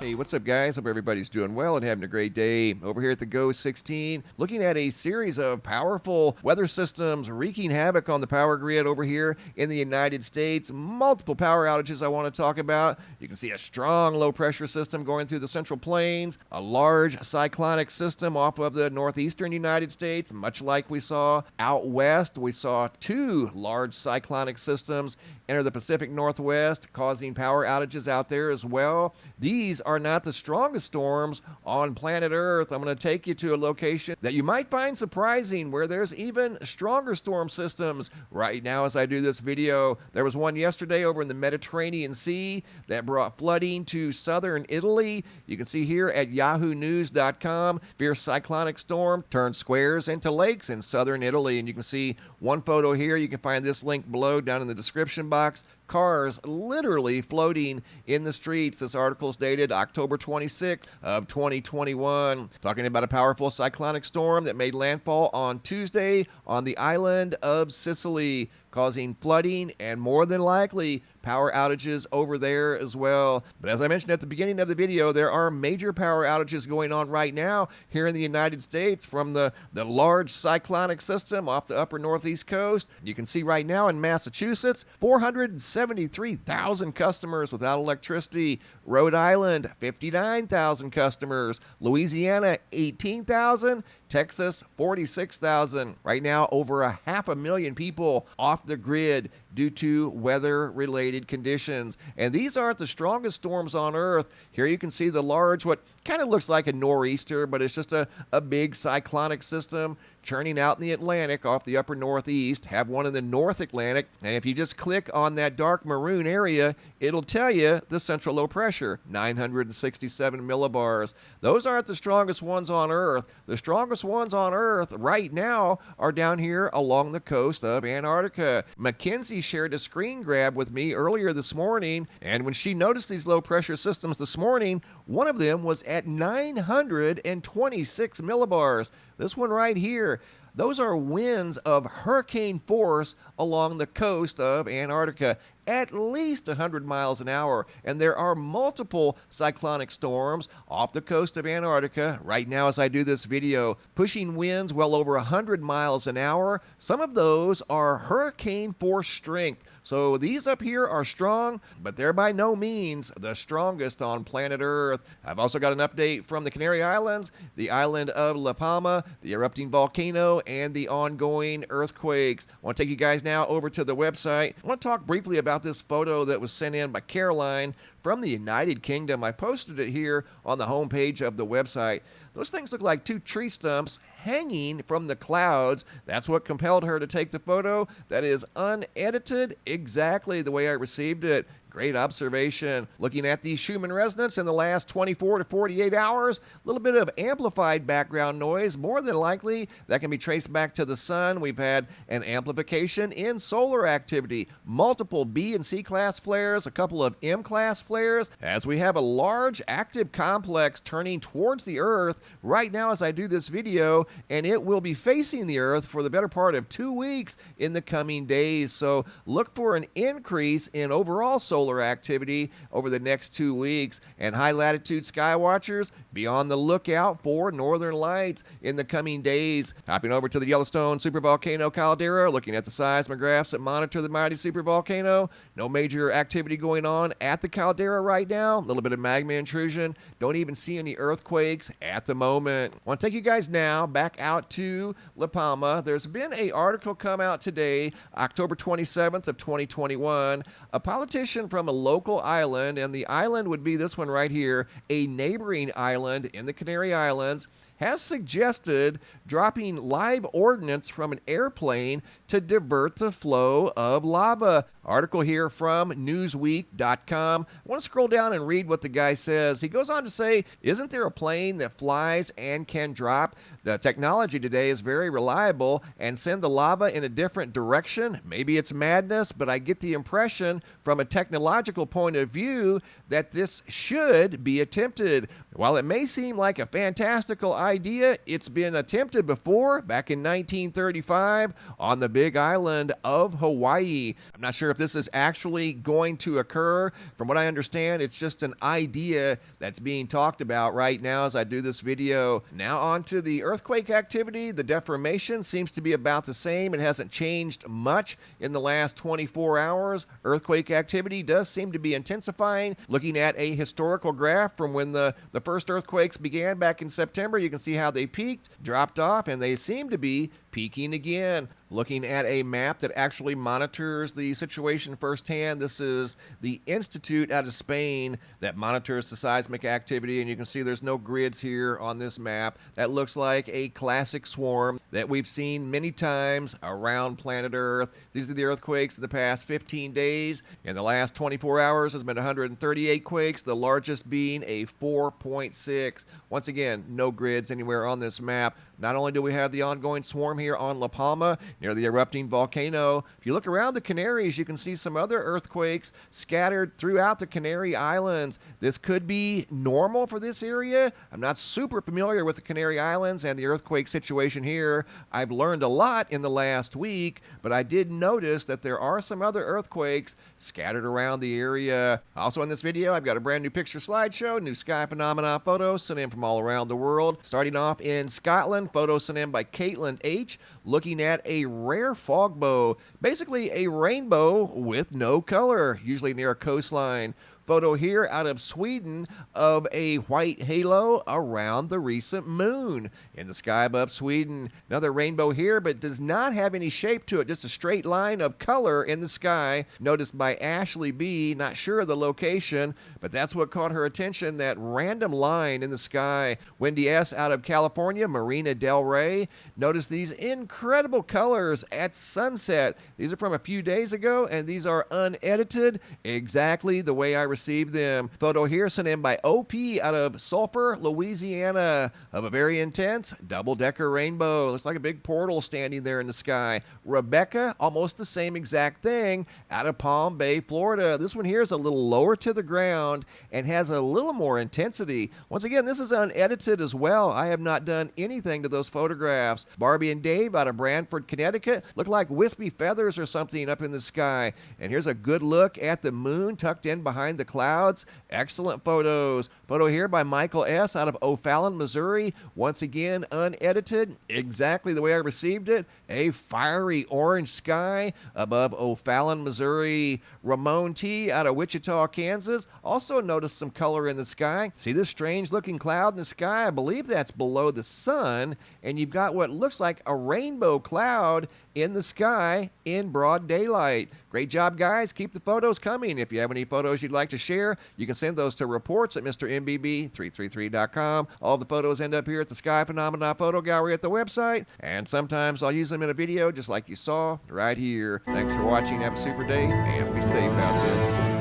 Hey, what's up, guys? Hope everybody's doing well and having a great day. Over here at the Go 16, looking at a series of powerful weather systems wreaking havoc on the power grid over here in the United States. Multiple power outages I want to talk about. You can see a strong low pressure system going through the Central Plains, a large cyclonic system off of the northeastern United States, much like we saw out west. We saw two large cyclonic systems enter the Pacific Northwest, causing power outages out there as well. These are not the strongest storms on planet Earth. I'm going to take you to a location that you might find surprising, where there's even stronger storm systems right now as I do this video. There was one yesterday over in the Mediterranean Sea that brought flooding to southern Italy. You can see here at yahoonews.com, fierce cyclonic storm turned squares into lakes in southern Italy. And you can see one photo here. You can find this link below down in the description box. Cars literally floating in the streets. This article is dated October 26th of 2021. Talking about a powerful cyclonic storm that made landfall on Tuesday on the island of Sicily, causing flooding and more than likely power outages over there as well. But as I mentioned at the beginning of the video, there are major power outages going on right now here in the United States from the large cyclonic system off the upper northeast coast. You can see right now in Massachusetts, 473,000 customers without electricity. Rhode Island, 59,000 customers. Louisiana, 18,000. Texas, 46,000. Right now, over 500,000 people off the grid due to weather-related conditions. And these aren't the strongest storms on Earth. Here you can see the large, what kind of looks like a nor'easter, but it's just a big cyclonic system churning out in the Atlantic off the upper northeast. Have one in the North Atlantic. And if you just click on that dark maroon area, it'll tell you the central low pressure, 967 millibars. Those aren't the strongest ones on Earth. The strongest ones on Earth right now are down here along the coast of Antarctica. Mackenzie shared a screen grab with me earlier this morning, and when she noticed these low pressure systems this morning, one of them was at 926 millibars. This one right here. Those are winds of hurricane force along the coast of Antarctica, at least 100 miles an hour. And there are multiple cyclonic storms off the coast of Antarctica right now as I do this video, pushing winds well over 100 miles an hour. Some of those are hurricane force strength. So these up here are strong, but they're by no means the strongest on planet Earth. I've also got an update from the Canary Islands, the island of La Palma, the erupting volcano, and the ongoing earthquakes. I want to take you guys now over to the website. I want to talk briefly about this photo that was sent in by Caroline from the United Kingdom. I posted it here on the homepage of the website. Those things look like two tree stumps hanging from the clouds. That's what compelled her to take the photo. That is unedited, exactly the way I received it. Great observation. Looking at the Schumann resonance in the last 24 to 48 hours, a little bit of amplified background noise. More than likely, that can be traced back to the sun. We've had an amplification in solar activity, multiple B and C class flares, a couple of M class flares, as we have a large active complex turning towards the Earth right now as I do this video, and it will be facing the Earth for the better part of 2 weeks in the coming days. So look for an increase in overall solar activity over the next 2 weeks. And high latitude sky watchers, be on the lookout for northern lights in the coming days. Hopping over to the Yellowstone supervolcano caldera, looking at the seismographs that monitor the mighty supervolcano. No major activity going on at the caldera right now. A little bit of magma intrusion. Don't even see any earthquakes at the moment. I want to take you guys now back out to La Palma. There's been an article come out today, October 27th of 2021. A politician from a local island, and the island would be this one right here, a neighboring island in the Canary Islands, has suggested dropping live ordnance from an airplane to divert the flow of lava. Article here from Newsweek.com. I want to scroll down and read what the guy says. He goes on to say, isn't there a plane that flies and can drop? The technology today is very reliable and send the lava in a different direction. Maybe it's madness, but I get the impression from a technological point of view that this should be attempted. While it may seem like a fantastical idea, it's been attempted before, back in 1935 on the big island of Hawaii. I'm not sure if this is actually going to occur. From what I understand, it's just an idea that's being talked about right now as I do this video. Now on to the earthquake activity. The deformation seems to be about the same. It hasn't changed much in the last 24 hours. Earthquake activity does seem to be intensifying. Looking at a historical graph from when the first earthquakes began back in September, you can see how they peaked, dropped off, and they seem to be peaking again. Looking at a map that actually monitors the situation firsthand. This is the institute out of Spain that monitors the seismic activity, and you can see there's no grids here on this map. That looks like a classic swarm that we've seen many times around planet Earth. These are the earthquakes of the past 15 days. In the last 24 hours, there's been 138 quakes, the largest being a 4.6. Once again, no grids anywhere on this map. Not only do we have the ongoing swarm here on La Palma, near the erupting volcano, if you look around the Canaries, you can see some other earthquakes scattered throughout the Canary Islands. This could be normal for this area. I'm not super familiar with the Canary Islands and the earthquake situation here. I've learned a lot in the last week, but I did notice that there are some other earthquakes scattered around the area. Also in this video, I've got a brand new picture slideshow, new sky phenomena photos sent in from all around the world. Starting off in Scotland, photos sent in by Caitlin H, looking at a rare fog bow, basically a rainbow with no color, usually near a coastline. Photo here out of Sweden of a white halo around the recent moon in the sky above Sweden. Another rainbow here, but does not have any shape to it, just a straight line of color in the sky. Noticed by Ashley B, not sure of the location, but that's what caught her attention, that random line in the sky. Wendy S out of California, Marina Del Rey. Notice these incredible colors at sunset. These are from a few days ago, and these are unedited, exactly the way I received them. Photo here sent in by OP out of Sulphur, Louisiana, of a very intense double-decker rainbow. Looks like a big portal standing there in the sky. Rebecca, almost the same exact thing, out of Palm Bay, Florida. This one here is a little lower to the ground and has a little more intensity. Once again, this is unedited as well. I have not done anything to those photographs. Barbie and Dave out of Branford, Connecticut, look like wispy feathers or something up in the sky. And here's a good look at the moon tucked in behind the clouds. Excellent photos. Photo here by Michael S out of O'Fallon, Missouri. Once again, unedited, exactly the way I received it. A fiery orange sky above O'Fallon, Missouri. Ramon T out of Wichita, Kansas, also noticed some color in the sky. See this strange looking cloud in the sky? I believe that's below the sun, and you've got what looks like a rainbow cloud in the sky in broad daylight. Great job, guys. Keep the photos coming. If you have any photos you'd like to share, you can send those to reports at MrMBB333.com. All the photos end up here at the Sky Phenomena Photo Gallery at the website, and sometimes I'll use them in a video just like you saw right here. Thanks for watching. Have a super day, and be safe out there.